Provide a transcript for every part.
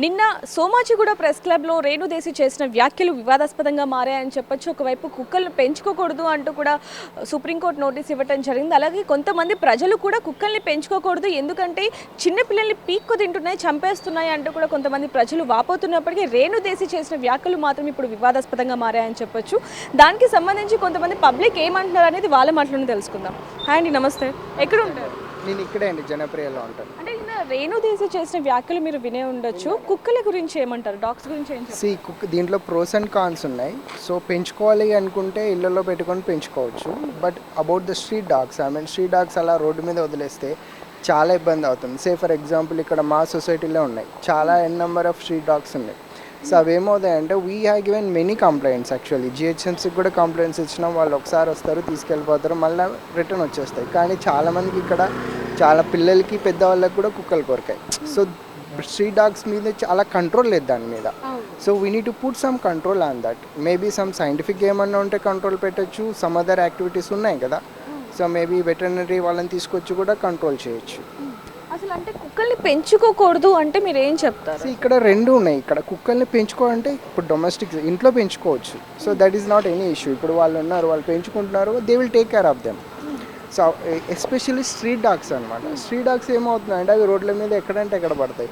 నిన్న సోమాజిగూడ ప్రెస్ క్లబ్లో రేణుదేశి చేసిన వ్యాఖ్యలు వివాదాస్పదంగా మారాయని చెప్పొచ్చు. ఒకవైపు కుక్కలను పెంచుకోకూడదు అంటూ కూడా సుప్రీంకోర్టు నోటీస్ ఇవ్వడం జరిగింది. అలాగే కొంతమంది ప్రజలు కూడా కుక్కల్ని పెంచుకోకూడదు, ఎందుకంటే చిన్నపిల్లల్ని పీక్కు తింటున్నాయి, చంపేస్తున్నాయి అంటూ కూడా కొంతమంది ప్రజలు వాపోతున్నప్పటికీ రేణుదేశి చేసిన వ్యాఖ్యలు మాత్రం ఇప్పుడు వివాదాస్పదంగా మారాయని చెప్పొచ్చు. దానికి సంబంధించి కొంతమంది పబ్లిక్ ఏమంటున్నారు అనేది వాళ్ళ మాటలను తెలుసుకుందాం. హాయ్ అండి, నమస్తే. ఎక్కడ ఉంటారు? నేను ఇక్కడే అండి, జనప్రియలో ఉంటాను. అంటే నిన్న రేణుదేశి చేసిన వ్యాఖ్యలు మీరు వినే ఉండొచ్చు. కుక్కల గురించి ఏమంటారు, డాగ్స్ గురించి ఏం చెప్తారు? కుక్ దీంట్లో ప్రోస్ అండ్ కాన్స్ ఉన్నాయి. సో పెంచుకోవాలి అనుకుంటే ఇళ్ళలో పెట్టుకొని పెంచుకోవచ్చు. But about the street dogs, street dogs అలా రోడ్డు మీద వదిలేస్తే చాలా ఇబ్బంది అవుతుంది. ఫర్ ఎగ్జాంపుల్ ఇక్కడ మా సొసైటీలో ఉన్నాయి, చాలా నెంబర్ ఆఫ్ స్ట్రీట్ డాగ్స్ ఉన్నాయి. సో అవి ఏమవుతాయంటే we have given many complaints. Actually జిహెచ్ఎంసీకి కూడా కంప్లైంట్స్ ఇచ్చినాం. వాళ్ళు ఒకసారి వస్తారు, తీసుకెళ్ళిపోతారు, మళ్ళీ రిటర్న్ వచ్చేస్తాయి. కానీ చాలామందికి ఇక్కడ చాలా పిల్లలకి పెద్దవాళ్ళకి కూడా కుక్కలు కొరకాయి. సో స్ట్రీట్ డాగ్స్ మీద చాలా కంట్రోల్ లేదు దాని మీద. So we need to put some control on that. Maybe some scientific ఏమన్నా ఉంటే కంట్రోల్ పెట్టచ్చు. సమ్ అదర్ యాక్టివిటీస్ ఉన్నాయి కదా, సో మేబీ వెటర్నరీ వాళ్ళని తీసుకొచ్చి కూడా కంట్రోల్ చేయొచ్చు. అసలు అంటే కుక్కల్ని పెంచుకోకూడదు అంటే మీరు ఏం చెప్తారు? ఇక్కడ రెండు ఉన్నాయి. ఇక్కడ కుక్కల్ని పెంచుకోవాలంటే ఇప్పుడు డొమెస్టిక్ ఇంట్లో పెంచుకోవచ్చు. So that is not any issue. ఇప్పుడు వాళ్ళు ఉన్నారు, వాళ్ళు పెంచుకుంటున్నారు, they will take care of them. So especially street dogs అనమాట. స్ట్రీట్ డాగ్స్ ఏమవుతుందంటే అవి రోడ్ల మీద ఎక్కడంటే ఎక్కడ పడతాయి,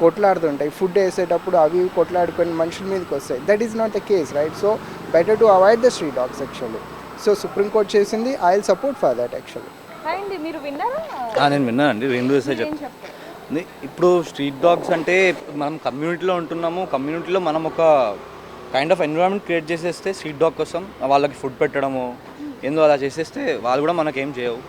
కొట్లాడుతుంటాయి. ఫుడ్ వేసేటప్పుడు అవి కొట్లాడుకొని మనుషుల మీదకి వస్తాయి. That is not the case, right? So better to avoid the street dogs actually. So supreme court చేసింది, I will support for that actually. మీరు విన్నారా? నేను విన్నానండి. రేణుదేశి ఇప్పుడు స్ట్రీట్ డాగ్స్ అంటే మనం కమ్యూనిటీలో ఉంటున్నాము, కమ్యూనిటీలో మనం ఒక కైండ్ ఆఫ్ ఎన్విరాన్మెంట్ క్రియేట్ చేసేస్తే స్ట్రీట్ డాగ్ కోసం వాళ్ళకి ఫుడ్ పెట్టడము ఏందో అలా చేసేస్తే వాళ్ళు కూడా మనకేం చేయవు.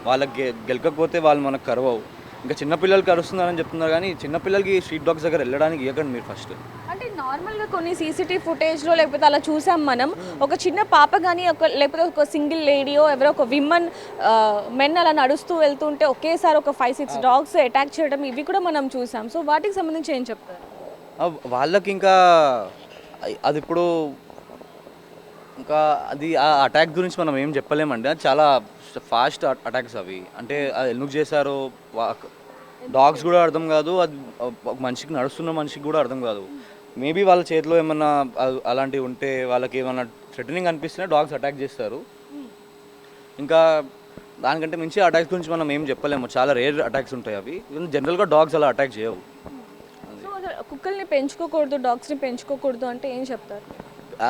వాళ్ళకి గెలకపోతే వాళ్ళు మనకు కరవవు. ఇంకా చిన్నపిల్లలకి అరుస్తున్నారని చెప్తున్నారు, కానీ చిన్నపిల్లలకి స్ట్రీట్ డాగ్స్ దగ్గర వెళ్ళడానికి ఇవ్వకండి మీరు ఫస్ట్. అంటే నార్మల్గా కొన్ని సీసీటీవీ ఫుటేజ్లో లేకపోతే అలా చూసాం మనం, ఒక చిన్న పాప కానీ లేకపోతే ఒక సింగిల్ లేడీయో ఎవరో ఒక విమెన్ మెన్ అలా నడుస్తూ వెళ్తుంటే ఒకేసారి ఒక 5-6 డాగ్స్ అటాక్ చేయడం, ఇవి కూడా మనం చూసాం. సో వాటికి సంబంధించి ఏం చెప్తారు? వాళ్ళకి ఇంకా అది ఇప్పుడు ఇంకా అది ఆ అటాక్ గురించి మనం ఏం చెప్పలేమండి. అది చాలా ఫాస్ట్ అటాక్స్ అవి. అంటే అది ఎందుకు చేశారో డాగ్స్ కూడా అర్థం కాదు, అది మనిషికి నడుస్తున్న మనిషికి కూడా అర్థం కాదు. మేబీ వాళ్ళ చేతిలో ఏమన్నా అలాంటివి ఉంటే, వాళ్ళకి ఏమన్నా థ్రెటనింగ్ అనిపిస్తేనే డాగ్స్ అటాక్ చేస్తారు. ఇంకా దానికంటే మించి అటాక్స్ గురించి మనం ఏం చెప్పలేము. చాలా రేర్ అటాక్స్ ఉంటాయి అవి. జనరల్గా డాగ్స్ అలా అటాక్ చేయవు. కుక్కల్ని పెంచుకోకూడదు, డాగ్స్ని పెంచుకోకూడదు అంటే ఏం చెప్తారు?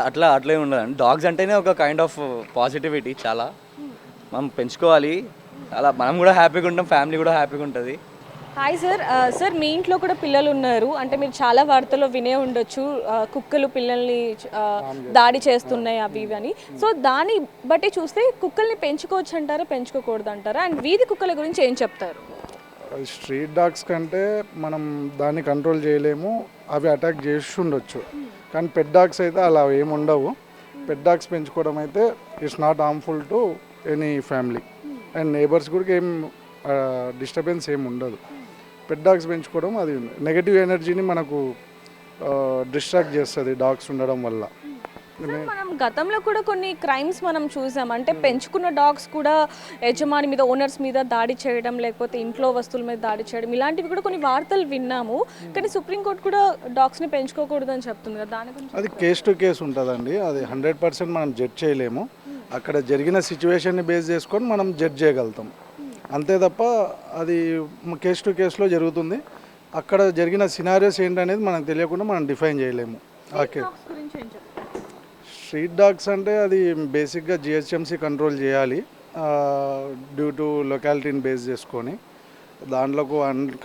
అట్లే ఉండదండి. డాగ్స్ అంటేనే ఒక కైండ్ ఆఫ్ పాజిటివిటీ. చాలా మనం పెంచుకోవాలి. అలా మనం కూడా హ్యాపీగా ఉంటాం, ఫ్యామిలీ కూడా హ్యాపీగా ఉంటుంది. Hi sir. సార్ మీ ఇంట్లో కూడా పిల్లలు ఉన్నారు, అంటే మీరు చాలా వార్తల్లో వినే ఉండొచ్చు కుక్కలు పిల్లల్ని దాడి చేస్తున్నాయి అవి ఇవి అని. సో దాన్ని బట్టి చూస్తే కుక్కల్ని పెంచుకోవచ్చు అంటారా, పెంచుకోకూడదు అంటారా? అండ్ వీధి కుక్కల గురించి ఏం చెప్తారు? స్ట్రీట్ డాగ్స్ కంటే మనం దాన్ని కంట్రోల్ చేయలేము, అవి అటాక్ చేసి ఉండొచ్చు. కానీ పెట్ డాగ్స్ అయితే అలా ఏమి ఉండవు. పెట్ డాగ్స్ పెంచుకోవడం అయితే it's not harmful to any family and neighbours కూడా ఏం డిస్టర్బెన్స్ ఏమి ఉండదు. పెట్ డాగ్స్ పెంచుకోవడం అది నెగటివ్ ఎనర్జీని మనకు డిస్ట్రాక్ట్ చేస్తుంది డాగ్స్ ఉండడం వల్ల. మనం గతంలో కూడా కొన్ని క్రైమ్స్ మనం చూసాం, అంటే పెంచుకున్న డాగ్స్ కూడా యజమాని మీద, ఓనర్స్ మీద దాడి చేయడం, లేకపోతే ఇంట్లో వస్తువుల మీద దాడి చేయడం, ఇలాంటివి కూడా కొన్ని వార్తలు విన్నాము. కానీ సుప్రీంకోర్టు కూడా డాగ్స్ని పెంచుకోకూడదు అని చెప్తుంది కదా, దాని గురించి? అది కేస్ టు కేస్ ఉంటుందండి. అది 100% మనం జడ్జ్ చేయలేము. అక్కడ జరిగిన సిచ్యువేషన్ని బేస్ చేసుకొని మనం జడ్జ్ చేయగలుగుతాం అంతే తప్ప అది కేస్ టు కేసులో జరుగుతుంది. అక్కడ జరిగిన సినారియోస్ ఏంటనేది మనకు తెలియకుండా మనం డిఫైన్ చేయలేము. ఓకే, స్ట్రీట్ డాగ్స్ అంటే అది బేసిక్గా జిహెచ్ఎంసీ కంట్రోల్ చేయాలి డ్యూ టు లొకాలిటీని బేస్ చేసుకొని. దాంట్లో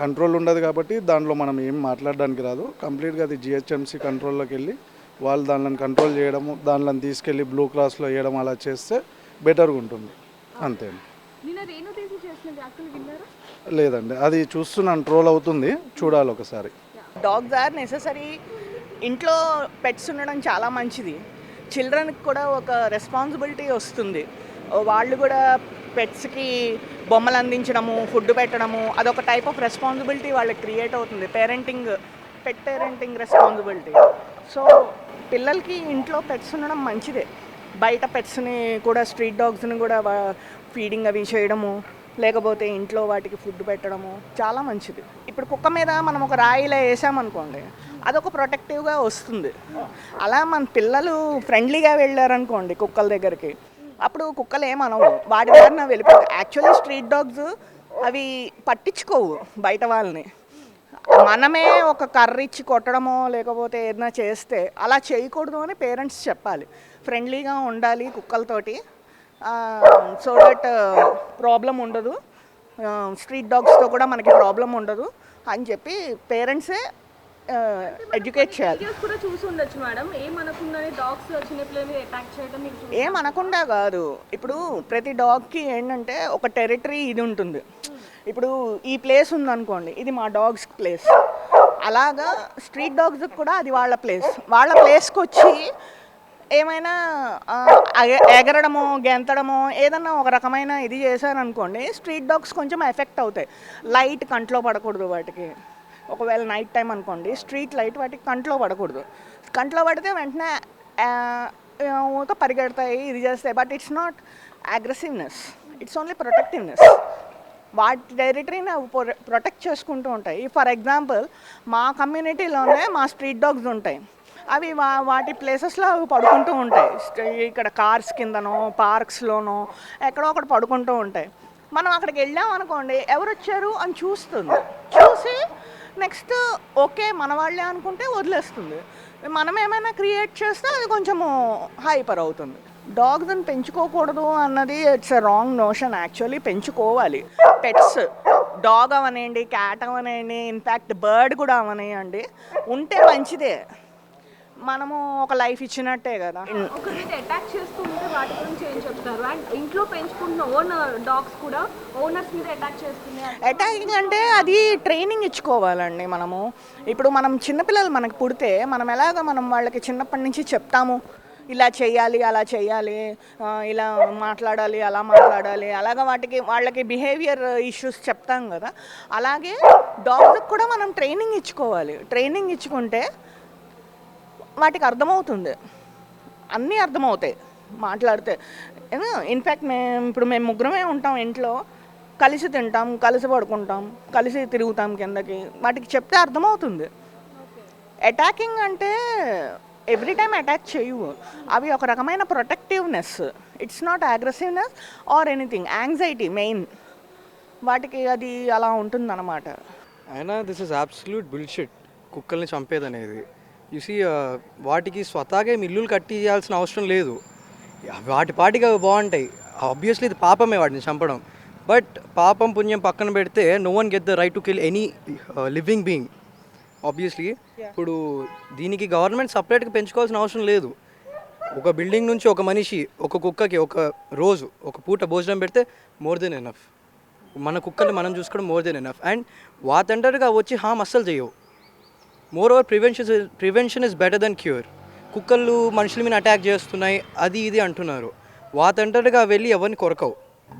కంట్రోల్ ఉండదు కాబట్టి దాంట్లో మనం ఏం మాట్లాడడానికి రాదు. కంప్లీట్గా అది జిహెచ్ఎంసీ కంట్రోల్లోకి వెళ్ళి వాళ్ళు దానిని కంట్రోల్ చేయడము, దానిని తీసుకెళ్ళి బ్లూ క్రాస్లో వేయడం అలా చేస్తే బెటర్గా ఉంటుంది. అంతే. లేదండి, అది చూస్తున్నాను, ట్రోల్ అవుతుంది, చూడాలి ఒకసారి. Dogs are necessary. ఇంట్లో పెట్స్ ఉండడం చాలా మంచిది. చిల్డ్రన్కి కూడా ఒక రెస్పాన్సిబిలిటీ వస్తుంది. వాళ్ళు కూడా పెట్స్కి బొమ్మలు అందించడము, ఫుడ్ పెట్టడము, అదొక టైప్ ఆఫ్ రెస్పాన్సిబిలిటీ వాళ్ళకి క్రియేట్ అవుతుంది. పెట్ పేరెంటింగ్ రెస్పాన్సిబిలిటీ. సో పిల్లలకి ఇంట్లో పెట్స్ ఉండడం మంచిదే. బయట పెట్స్ని కూడా, స్ట్రీట్ డాగ్స్ని కూడా ఫీడింగ్ అవి చేయడము, లేకపోతే ఇంట్లో వాటికి ఫుడ్ పెట్టడము చాలా మంచిది. ఇప్పుడు కుక్క మీద మనం ఒక రాయిలా వేసామనుకోండి, అదొక ప్రొటెక్టివ్గా వస్తుంది. అలా మన పిల్లలు ఫ్రెండ్లీగా వెళ్ళారనుకోండి కుక్కల దగ్గరికి, అప్పుడు కుక్కలు ఏమనవు, వాటి దారిన వెళ్ళిపోతాయి. యాక్చువల్లీ స్ట్రీట్ డాగ్స్ అవి పట్టించుకోవు బయట వాళ్ళని. మనమే ఒక కర్ర ఇచ్చి కొట్టడమో లేకపోతే ఏదైనా చేస్తే అలా చేయకూడదు అని పేరెంట్స్ చెప్పాలి. ఫ్రెండ్లీగా ఉండాలి కుక్కలతోటి, సో దట్ ప్రాబ్లం ఉండదు, స్ట్రీట్ డాగ్స్తో కూడా మనకి ప్రాబ్లం ఉండదు అని చెప్పి పేరెంట్సే ఎడ్యుకేట్ చేయాలి. వీడియోస్ కూడా చూసి ఉండొచ్చు మేడం, ఏమనకుండానే డాగ్స్ చిన్నపిల్లల మీద అటాక్ చేయడం మీకు ఏమనకుండా కాదు, ఇప్పుడు ప్రతి డాగ్కి ఏంటంటే ఒక టెరిటరీ ఇది ఉంటుంది. ఇప్పుడు ఈ ప్లేస్ ఉందనుకోండి, ఇది మా డాగ్స్ ప్లేస్, అలాగా స్ట్రీట్ డాగ్స్కి కూడా అది వాళ్ళ ప్లేస్. వాళ్ళ ప్లేస్కి వచ్చి ఏమైనా ఎగరడమో గెంతడమో ఏదన్నా ఒక రకమైన ఇది చేశారనుకోండి, స్ట్రీట్ డాగ్స్ కొంచెం ఎఫెక్ట్ అవుతాయి. లైట్ కంట్లో పడకూడదు వాటికి. ఒకవేళ నైట్ టైం అనుకోండి, స్ట్రీట్ లైట్ వాటికి కంట్లో పడకూడదు. కంట్లో పడితే వెంటనే ఊత పరిగెడతాయి, ఇది చేస్తాయి. But it's not aggressiveness, it's only protectiveness. వాటి టెరిటరీని అవి ప్రొటెక్ట్ చేసుకుంటూ ఉంటాయి. ఫర్ ఎగ్జాంపుల్ మా కమ్యూనిటీలోనే మా స్ట్రీట్ డాగ్స్ ఉంటాయి. అవి వాటి ప్లేసెస్లో అవి పడుకుంటూ ఉంటాయి. ఇక్కడ కార్స్ కిందనో పార్క్స్లోనో ఎక్కడో ఒకటి పడుకుంటూ ఉంటాయి. మనం అక్కడికి వెళ్ళాం అనుకోండి, ఎవరు వచ్చారు అని చూస్తుంది. చూసి నెక్స్ట్ ఓకే మన వాళ్ళే అనుకుంటే వదిలేస్తుంది. మనం ఏమైనా క్రియేట్ చేస్తే అది కొంచెము హైపర్ అవుతుంది. డాగ్స్ని పెంచుకోకూడదు అన్నది it's a wrong notion. Actually పెంచుకోవాలి. పెట్స్, డాగ్ అవనేయండి, క్యాట్ అవనేయండి, ఇన్ఫ్యాక్ట్ బర్డ్ కూడా అవనేయండి, ఉంటే మంచిదే. మనము ఒక లైఫ్ ఇచ్చినట్టే కదా. ఒకరిని అటాక్ చేస్తూ ఉంటే వాటి గురించి ఏం చెప్తారు? అండ్ ఇంట్లో పెంచుకుంటున్న ఓనర్ డాగ్స్ కూడా ఓనర్స్ మీద అటాక్ చేస్తున్నాయి. అటాకింగ్ అంటే అది ట్రైనింగ్ ఇచ్చుకోవాలండి మనము. ఇప్పుడు మనం చిన్నపిల్లలు మనకు పుడితే మనం ఎలాగ మనం వాళ్ళకి చిన్నప్పటి నుంచి చెప్తాము, ఇలా చేయాలి, అలా చేయాలి, ఇలా మాట్లాడాలి, అలా మాట్లాడాలి, అలాగా వాళ్ళకి బిహేవియర్ ఇష్యూస్ చెప్తాం కదా. అలాగే డాగ్స్కి కూడా మనం ట్రైనింగ్ ఇచ్చుకోవాలి. ట్రైనింగ్ ఇచ్చుకుంటే వాటికి అర్థమవుతుంది, అన్నీ అర్థమవుతాయి మాట్లాడితే. ఇన్ఫ్యాక్ట్ మేము ముగ్గురమే ఉంటాం ఇంట్లో, కలిసి తింటాం, కలిసి పడుకుంటాం, కలిసి తిరుగుతాం కిందకి. వాటికి చెప్తే అర్థమవుతుంది. అటాకింగ్ అంటే ఎవ్రీ టైం అటాక్ చేయవు. అవి ఒక రకమైన protectiveness, it's not aggressiveness or anything. Anxiety main వాటికి, అది అలా ఉంటుందన్నమాట. అయినా దిస్ ఇస్ అబ్సల్యూట్ బుల్షిట్ కుక్కల్ని చంపేదనేది. చూసి వాటికి స్వతహాగా ఇల్లులు కట్టియాల్సిన అవసరం లేదు, వాటి పాటికి అవి బాగుంటాయి. ఆబ్వియస్లీ ఇది పాపమే వాటిని చంపడం. బట్ పాపం పుణ్యం పక్కన పెడితే no one get the right to kill any living being. Obviously ఇప్పుడు దీనికి గవర్నమెంట్ సపరేట్గా పెంచుకోవాల్సిన అవసరం లేదు. ఒక బిల్డింగ్ నుంచి ఒక మనిషి ఒక కుక్కకి ఒక రోజు ఒక పూట భోజనం పెడితే మోర్ దెన్ ఎనఫ్. మన కుక్కల్ని మనం చూసుకోవడం మోర్ దెన్ ఎనఫ్. అండ్ వాతంటరుగా వచ్చి హామ్ అస్సలు చేయవు. Moreover prevention is better than cure. కుక్కలు మనుషుల మీద అటాక్ చేస్తున్నాయి అది ఇది అంటున్నారు, వాతంటరుగా వెళ్ళి ఎవరిని కొరకవు.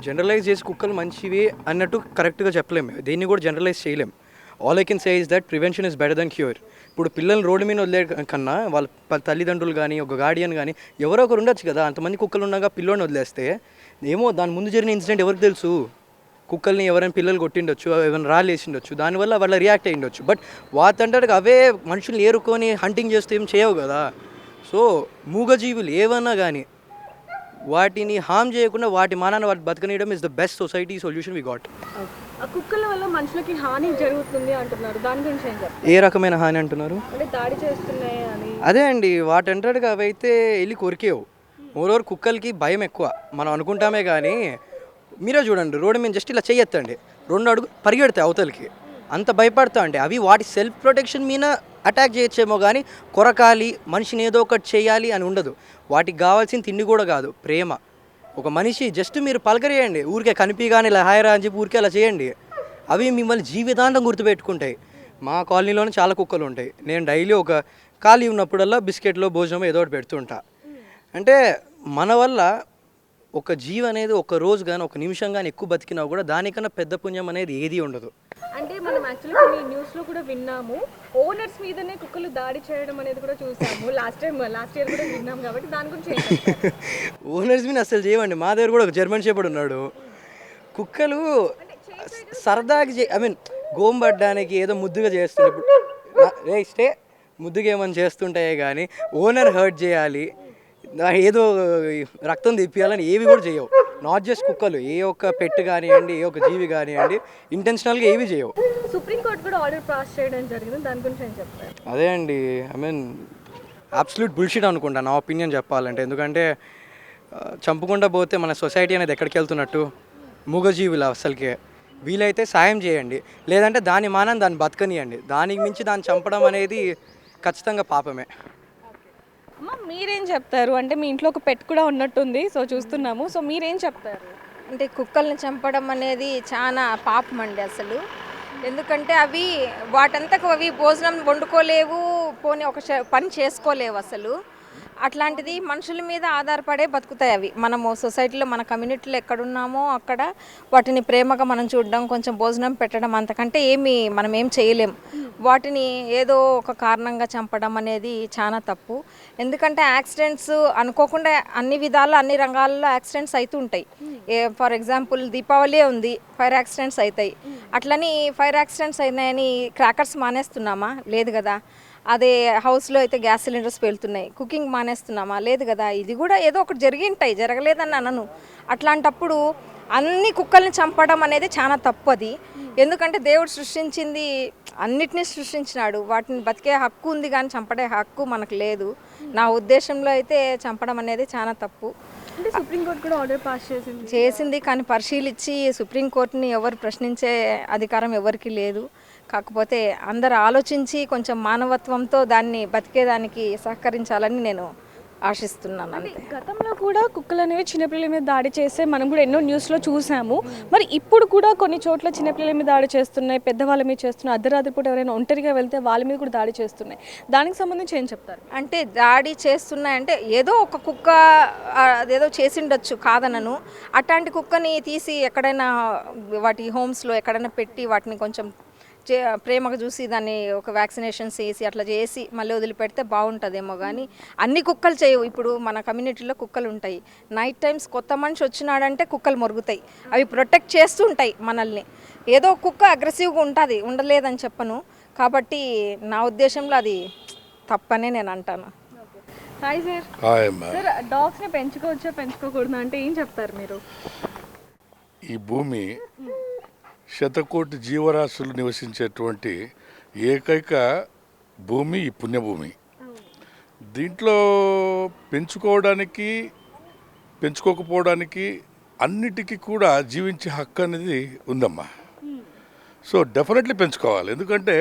జనరలైజ్ చేసి కుక్కలు మంచివి అన్నట్టు కరెక్ట్గా చెప్పలేము, దీన్ని కూడా జనరలైజ్ చేయలేము. All I can say is that prevention is better than cure. ఇప్పుడు పిల్లల్ని రోడ్డు మీద వదిలే కన్నా వాళ్ళ తల్లిదండ్రులు కానీ ఒక గార్డియన్ కానీ ఎవరో ఒకరు ఉండొచ్చు కదా. అంతమంది కుక్కలు ఉండగా పిల్లోని వదిలేస్తే ఏమో దాని ముందు జరిగిన ఇన్సిడెంట్ ఎవరికి తెలుసు. కుక్కల్ని ఎవరైనా పిల్లలు కొట్టిండొచ్చు, ఎవరైనా రాళ్ళు వేసిండొచ్చు, దానివల్ల వాళ్ళ రియాక్ట్ అయ్యిండొచ్చు. బట్ వాతంటారు అవే మనుషుల్ని ఏరుకొని హంటింగ్ చేస్తే ఏం చేయవు కదా. సో మూగజీవులు ఏమన్నా కానీ వాటిని హామ్ చేయకుండా వాటి మానాన్ని వాటి బతకనీయడం is the best society solution we got. కుక్కల వల్ల మనుషులకి హాని జరుగుతుంది అంటున్నారు, దాని గురించి ఏం చెప్తారు? ఏ రకమైన హాని అంటున్నారు? అంటే దాడి చేస్తున్నాయి అని. అదే అండి, వాటంటాడుగా అవైతే వెళ్ళి కొరికేవు. మోరోవర్ కుక్కలకి భయం ఎక్కువ మనం అనుకుంటామే కానీ మీరే చూడండి, రోడ్డు మీద జస్ట్ ఇలా చెయ్యొత్తండి 2 అడుగు పరిగెడతాయి అవతలకి, అంత భయపడతా అంటే అవి వాటి సెల్ఫ్ ప్రొటెక్షన్ మీద అటాక్ చేయొచ్చేమో కానీ కొరకాలి మనిషిని ఏదో ఒకటి చేయాలి అని ఉండదు. వాటికి కావాల్సిన తిండి కూడా కాదు, ప్రేమ. ఒక మనిషి జస్ట్ మీరు పలకరేయండి, ఊరికే కనిపిగానే ఇలా హాయరా అని చెప్పి ఊరికే అలా చేయండి, అవి మిమ్మల్ని జీవితాంతం గుర్తుపెట్టుకుంటాయి. మా కాలనీలోనే చాలా కుక్కలు ఉంటాయి. నేను డైలీ ఒక ఖాళీ ఉన్నప్పుడల్లా బిస్కెట్లో భోజనం ఏదో ఒకటి పెడుతుంటా. అంటే మన వల్ల ఒక జీవి అనేది ఒక రోజు కానీ ఒక నిమిషం కానీ ఎక్కువ బతికినా కూడా దానికన్నా పెద్ద పుణ్యం అనేది ఏది ఉండదు. అంటే మనం యాక్చువల్లీ కొన్ని న్యూస్లో కూడా విన్నాము, ఓనర్స్ మీదనే కుక్కలు దాడి చేయడం అనేది కూడా చూసాము. లాస్ట్ ఇయర్ కూడా విన్నాం కాబట్టి దాని గురించి ఓనర్స్ మీద అసలు చేయమండి. మా దగ్గర కూడా ఒక జర్మన్ షెపర్డ్ ఉన్నాడు. కుక్కలు సరదాకి ఐ మీన్ గోంబడ్డానికి ఏదో ముద్దుగా చేస్తుండే. రే స్టే ముద్దుగా ఏమైనా చేస్తుంటాయే కానీ ఓనర్ హర్ట్ చేయాలి, ఏదో రక్తం తెప్పియాలని ఏవి కూడా చేయవు. నాట్ జస్ట్ కుక్కలు, ఏ ఒక్క పెట్ కానివ్వండి, ఏ ఒక్క జీవి కానివ్వండి, ఇంటెన్షనల్గా ఏవి చేయవు. సుప్రీంకోర్టు కూడా ఆర్డర్ పాస్ చేయడం జరిగింది, దాని గురించి ఏం చెప్తారు? అదే అండి, ఐ మీన్ అబ్సల్యూట్ బుల్షిట్ అనుకుంటా నా ఒపీనియన్ చెప్పాలంటే. ఎందుకంటే చంపుకుండా పోతే మన సొసైటీ అనేది ఎక్కడికి వెళ్తున్నట్టు? మూగజీవులు అసలుకే. వీలైతే సాయం చేయండి, లేదంటే దాని మానం దాన్ని బతకనియండి. దానికి మించి దాన్ని చంపడం అనేది ఖచ్చితంగా పాపమే. అమ్మ మీరేం చెప్తారు? అంటే మీ ఇంట్లో ఒక పెట్ కూడా ఉన్నట్టుంది, సో చూస్తున్నాము, సో మీరేం చెప్తారు? అంటే కుక్కల్ని చంపడం అనేది చాలా పాపం అండి అసలు. ఎందుకంటే అవి వాటంతకు అవి భోజనం వండుకోలేవు, పోనీ ఒక పని చేసుకోలేవు అసలు. అట్లాంటిది మనుషుల మీద ఆధారపడే బతుకుతాయి అవి. మనము సొసైటీలో మన కమ్యూనిటీలో ఎక్కడున్నామో అక్కడ వాటిని ప్రేమగా మనం చూడడం, కొంచెం భోజనం పెట్టడం, అంతకంటే మనం ఏం చేయలేం. వాటిని ఏదో ఒక కారణంగా చంపడం అనేది చాలా తప్పు. ఎందుకంటే యాక్సిడెంట్స్ అనుకోకుండా అన్ని విధాలు అన్ని రంగాల్లో యాక్సిడెంట్స్ అవుతుంటాయి. ఫర్ ఎగ్జాంపుల్ దీపావళి ఉంది, ఫైర్ యాక్సిడెంట్స్ అవుతాయి. అట్లని ఫైర్ యాక్సిడెంట్స్ అయినాయని క్రాకర్స్ మానేస్తున్నామా? లేదు కదా. అదే హౌస్లో అయితే గ్యాస్ సిలిండర్స్ పేలుతున్నాయి, కుకింగ్ మానేస్తున్నామా? లేదు కదా. ఇది కూడా ఏదో ఒకటి జరిగింటాయి, జరగలేదని అనను. అట్లాంటప్పుడు అన్ని కుక్కల్ని చంపడం అనేది చాలా తప్పు అది. ఎందుకంటే దేవుడు సృష్టించింది అన్నిటినీ సృష్టించినాడు, వాటిని బతికే హక్కు ఉంది కానీ చంపడే హక్కు మనకు లేదు. నా ఉద్దేశంలో అయితే చంపడం అనేది చాలా తప్పు. అంటే సుప్రీంకోర్టు కూడా ఆర్డర్ పాస్ చేసింది కానీ పరిశీలించి సుప్రీంకోర్టుని ఎవరు ప్రశ్నించే అధికారం ఎవరికి లేదు. కాకపోతే అందరు ఆలోచించి కొంచెం మానవత్వంతో దాన్ని బతికేదానికి సహకరించాలని నేను ఆశిస్తున్నాను అంతే. గతంలో కూడా కుక్కలు అనేవి చిన్నపిల్లల మీద దాడి చేస్తే మనం కూడా ఎన్నో న్యూస్లో చూసాము. మరి ఇప్పుడు కూడా కొన్ని చోట్ల చిన్నపిల్లల మీద దాడి చేస్తున్నాయి, పెద్దవాళ్ళ మీద చేస్తున్నాయి, అర్ధరాత్రి పూట ఎవరైనా ఒంటరిగా వెళ్తే వాళ్ళ మీద కూడా దాడి చేస్తున్నాయి. దానికి సంబంధించి ఏం చెప్తారు? అంటే దాడి చేస్తున్నాయంటే ఏదో ఒక కుక్క అదేదో చేసిండొచ్చు, కాదనను. అట్లాంటి కుక్కని తీసి ఎక్కడైనా వాటి హోమ్స్లో ఎక్కడైనా పెట్టి వాటిని కొంచెం ప్రేమగా చూసి దాన్ని ఒక వ్యాక్సినేషన్స్ వేసి అట్లా చేసి మళ్ళీ వదిలిపెడితే బాగుంటుందేమో. కానీ అన్ని కుక్కలు చేయవు. ఇప్పుడు మన కమ్యూనిటీలో కుక్కలు ఉంటాయి, నైట్ టైమ్స్ కొత్త మనిషి వచ్చినాడంటే కుక్కలు మొరుగుతాయి, అవి ప్రొటెక్ట్ చేస్తూ ఉంటాయి మనల్ని. ఏదో కుక్క అగ్రెసివ్గా ఉంటుంది, ఉండలేదని చెప్పను. కాబట్టి నా ఉద్దేశంలో అది తప్పనే నేను అంటాను. Hi sir. సార్, డాగ్స్ని పెంచుకోవచ్చా పెంచుకోకూడదు అంటే ఏం చెప్తారు మీరు? ఈ భూమి శతకోటి జీవరాశులు నివసించేటువంటి ఏకైక భూమి ఈ పుణ్యభూమి. దీంట్లో పెంచుకోవడానికి పెంచుకోకపోవడానికి అన్నిటికీ కూడా జీవించే హక్కు అనేది ఉందమ్మా. సో డెఫినెట్లీ పెంచుకోవాలి, ఎందుకంటే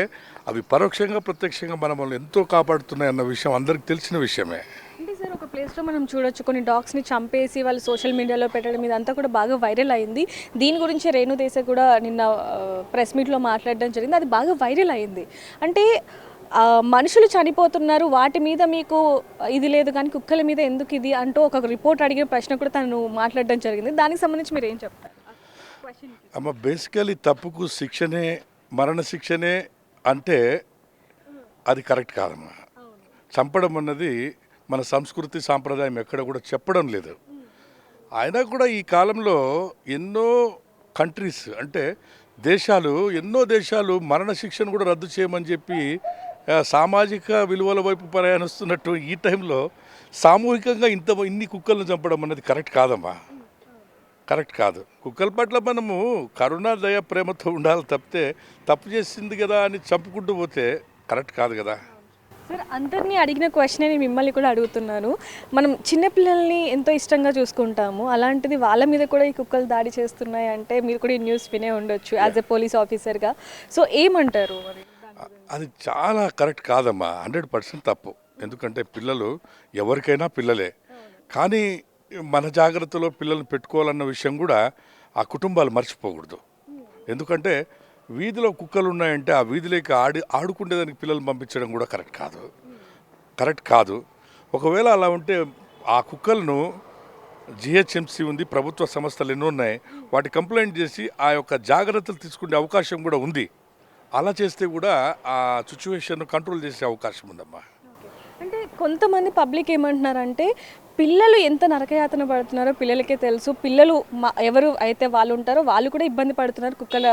అవి పరోక్షంగా ప్రత్యక్షంగా మనల్ని ఎంతో కాపాడుతున్నాయి అన్న విషయం అందరికి తెలిసిన విషయమే. అంటే సార్, ఒక ప్లేస్లో మనం చూడొచ్చు, కొన్ని డాగ్స్ని చంపేసి వాళ్ళు సోషల్ మీడియాలో పెట్టడం ఇదంతా కూడా బాగా వైరల్ అయింది. దీని గురించి రేణు దేశాయ్ కూడా నిన్న ప్రెస్ మీట్లో మాట్లాడడం జరిగింది, అది బాగా వైరల్ అయింది. అంటే మనుషులు చనిపోతున్నారు, వాటి మీద మీకు ఇది లేదు కానీ కుక్కల మీద ఎందుకు ఇది అంటూ ఒక రిపోర్ట్ అడిగే ప్రశ్న కూడా తను మాట్లాడడం జరిగింది. దానికి సంబంధించి మీరు ఏం చెప్తారు? అమ్మ, బేసికలీ తప్పుకు శిక్షనే మరణ శిక్షనే అంటే అది కరెక్ట్ కాదమ్మా. చంపడం అన్నది మన సంస్కృతి సాంప్రదాయం ఎక్కడ కూడా చెప్పడం లేదు. అయినా కూడా ఈ కాలంలో ఎన్నో కంట్రీస్ అంటే ఎన్నో దేశాలు మరణ శిక్షను కూడా రద్దు చేయమని చెప్పి సామాజిక విలువల వైపు ప్రయాణిస్తున్నట్టు ఈ టైంలో సామూహికంగా ఇన్ని కుక్కలను చంపడం అన్నది కరెక్ట్ కాదమ్మా, కరెక్ట్ కాదు. కుక్కల పట్ల మనము కరుణ దయ ప్రేమతో ఉండాలి తప్పితే తప్పు చేసింది కదా అని చంపుకుంటూ పోతే కరెక్ట్ కాదు కదా. సార్, అందరినీ అడిగిన క్వశ్చన్ నేను మిమ్మల్ని కూడా అడుగుతున్నాను. మనం చిన్నపిల్లల్ని ఎంతో ఇష్టంగా చూసుకుంటాము, అలాంటిది వాళ్ళ మీద కూడా ఈ కుక్కలు దాడి చేస్తున్నాయి అంటే మీరు కూడా ఈ న్యూస్ వినే ఉండొచ్చు యాజ్ ఎ పోలీస్ ఆఫీసర్గా. సో ఏమంటారు? అది చాలా కరెక్ట్ కాదమ్మా, 100% తప్పు. ఎందుకంటే పిల్లలు ఎవరికైనా పిల్లలే, కానీ మన జాగ్రత్తలో పిల్లల్ని పెట్టుకోవాలన్న విషయం కూడా ఆ కుటుంబాలు మర్చిపోకూడదు. ఎందుకంటే వీధిలో కుక్కలు ఉన్నాయంటే ఆ వీధిలోకి ఆడుకునేదానికి పిల్లల్ని పంపించడం కూడా కరెక్ట్ కాదు. ఒకవేళ అలా ఉంటే ఆ కుక్కలను జిహెచ్ఎంసీ ఉంది, ప్రభుత్వ సంస్థలు ఎన్నో ఉన్నాయి, వాటి కంప్లైంట్ చేసి ఆ యొక్క జాగ్రత్తలు తీసుకునే అవకాశం కూడా ఉంది. అలా చేస్తే కూడా ఆ సిచ్యువేషన్ కంట్రోల్ చేసే అవకాశం ఉందమ్మా. అంటే కొంతమంది పబ్లిక్ ఏమంటున్నారంటే పిల్లలు ఎంత నరకయాతన పడుతున్నారో పిల్లలకే తెలుసు. పిల్లలు ఎవరు అయితే వాళ్ళు ఉంటారో వాళ్ళు కూడా ఇబ్బంది పడుతున్నారు కుక్కల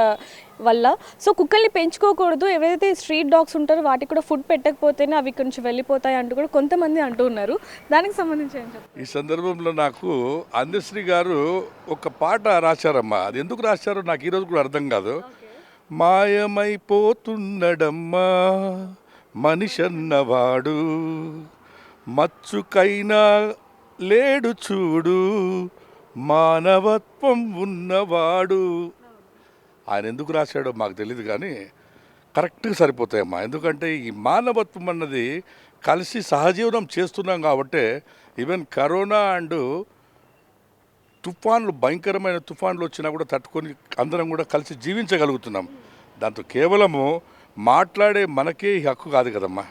వల్ల. సో కుక్కల్ని పెంచుకోకూడదు, ఎవరైతే స్ట్రీట్ డాగ్స్ ఉంటారో వాటికి కూడా ఫుడ్ పెట్టకపోతేనే అవి ఇక్కడి నుంచి వెళ్ళిపోతాయి అంటూ కూడా కొంతమంది అంటూ ఉన్నారు. దానికి సంబంధించి ఏం చెప్తారు? ఈ సందర్భంలో నాకు అందశ్రీ గారు ఒక పాట రాశారమ్మా. అది ఎందుకు రాశారో నాకు ఈరోజు కూడా అర్థం కాదు. మాయమైపోతున్నడమ్మా మనిషన్నవాడు, మచ్చుకైనా లేడు చూడు, మానవత్వం ఉన్నవాడు. ఆయన ఎందుకు రాశాడో మాకు తెలియదు కానీ కరెక్ట్గా సరిపోతాయమ్మా. ఎందుకంటే ఈ మానవత్వం అన్నది కలిసి సహజీవనం చేస్తున్నాం కాబట్టి ఈవెన్ కరోనా అండ్ తుఫాన్లు, భయంకరమైన తుఫాన్లు వచ్చినా కూడా తట్టుకొని అందరం కూడా కలిసి జీవించగలుగుతున్నాం. దాంతో కేవలము మాట్లాడే మనకే ఈ హక్కు కాదు కదమ్మా.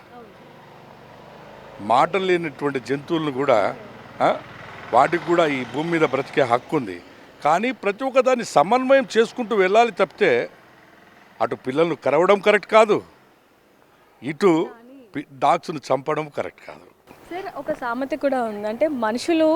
మాటలు లేనటువంటి జంతువులను కూడా వాటికి కూడా ఈ భూమి మీద బ్రతికే హక్కు ఉంది. కానీ ప్రతి ఒక్క దాన్ని సమన్వయం చేసుకుంటూ వెళ్ళాలి తప్పితే అటు పిల్లలను కరవడం కరెక్ట్ కాదు, ఇటు డాగ్స్ను చంపడం కరెక్ట్ కాదు. సార్, ఒక సామెత కూడా ఉంది, అంటే మనుషులు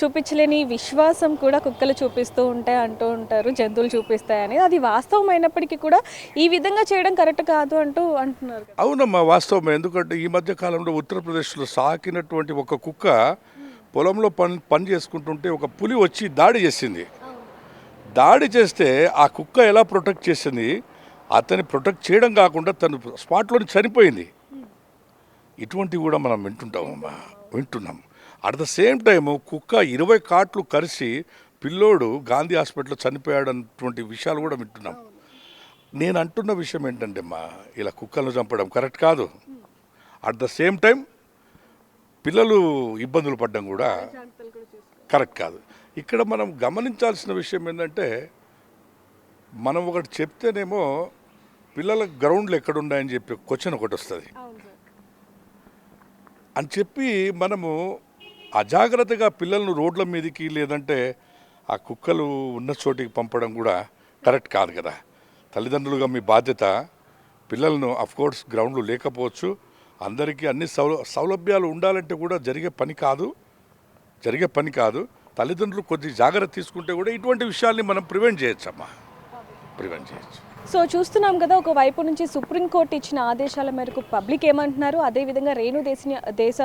చూపించలేని విశ్వాసం కూడా కుక్కలు చూపిస్తూ ఉంటాయి అంటూ ఉంటారు, జంతువులు చూపిస్తాయని. అది వాస్తవమైనప్పటికీ కూడా ఈ విధంగా చేయడం కరెక్ట్ కాదు అంటూ అంటున్నారు. అవునమ్మా, వాస్తవమే. ఎందుకంటే ఈ మధ్య కాలంలో ఉత్తరప్రదేశ్లో సాకినటువంటి ఒక కుక్క పొలంలో పని చేసుకుంటుంటే ఒక పులి వచ్చి దాడి చేసింది. దాడి చేస్తే ఆ కుక్క ఎలా ప్రొటెక్ట్ చేసింది, అతన్ని ప్రొటెక్ట్ చేయడం కాకుండా తను స్పాట్లోని చనిపోయింది. ఇటువంటివి కూడా మనం వింటున్నాం. అట్ ద సేమ్ టైము కుక్క 20 కాట్లు కరిసి పిల్లోడు గాంధీ హాస్పిటల్లో చనిపోయాడు అన్నటువంటి విషయాలు కూడా వింటున్నాం. నేను అంటున్న విషయం ఏంటంటే ఇలా కుక్కలను చంపడం కరెక్ట్ కాదు. అట్ ద సేమ్ టైం పిల్లలు ఇబ్బందులు పడడం కూడా కరెక్ట్ కాదు. ఇక్కడ మనం గమనించాల్సిన విషయం ఏంటంటే, మనం ఒకటి చెప్తేనేమో పిల్లల గ్రౌండ్లు ఎక్కడున్నాయని చెప్పి క్వశ్చన్ ఒకటి వస్తుంది అని చెప్పి మనము అజాగ్రత్తగా పిల్లలను రోడ్ల మీదకి లేదంటే ఆ కుక్కలు ఉన్న చోటికి పంపడం కూడా కరెక్ట్ కాదు కదా. తల్లిదండ్రులుగా మీ బాధ్యత పిల్లలను అఫ్కోర్స్ గ్రౌండ్లు లేకపోవచ్చు, అందరికీ అన్ని సౌలభ్యాలు ఉండాలంటే కూడా జరిగే పని కాదు. తల్లిదండ్రులు కొద్ది జాగ్రత్త తీసుకుంటే కూడా ఇటువంటి విషయాల్ని మనం ప్రివెంట్ చేయొచ్చు. సో చూస్తున్నాం కదా, ఒకవైపు నుంచి సుప్రీంకోర్టు ఇచ్చిన ఆదేశాల మేరకు పబ్లిక్ ఏమంటున్నారు, అదేవిధంగా రేణు దేశ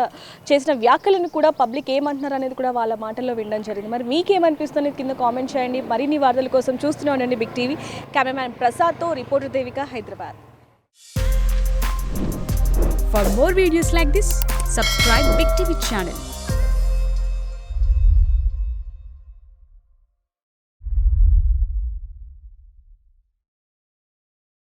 చేసిన వ్యాఖ్యలను కూడా పబ్లిక్ ఏమంటున్నారు అనేది కూడా వాళ్ళ మాటల్లో వినడం జరిగింది. మరి మీకేమనిపిస్తుంది కింద కామెంట్ చేయండి. మరిన్ని వార్తల కోసం చూస్తూనే ఉండండి బిగ్ టీవీ. కెమెరామ్యాన్ ప్రసాద్తో reporter Devika, Hyderabad. For more videos like this, subscribe Big TV channel.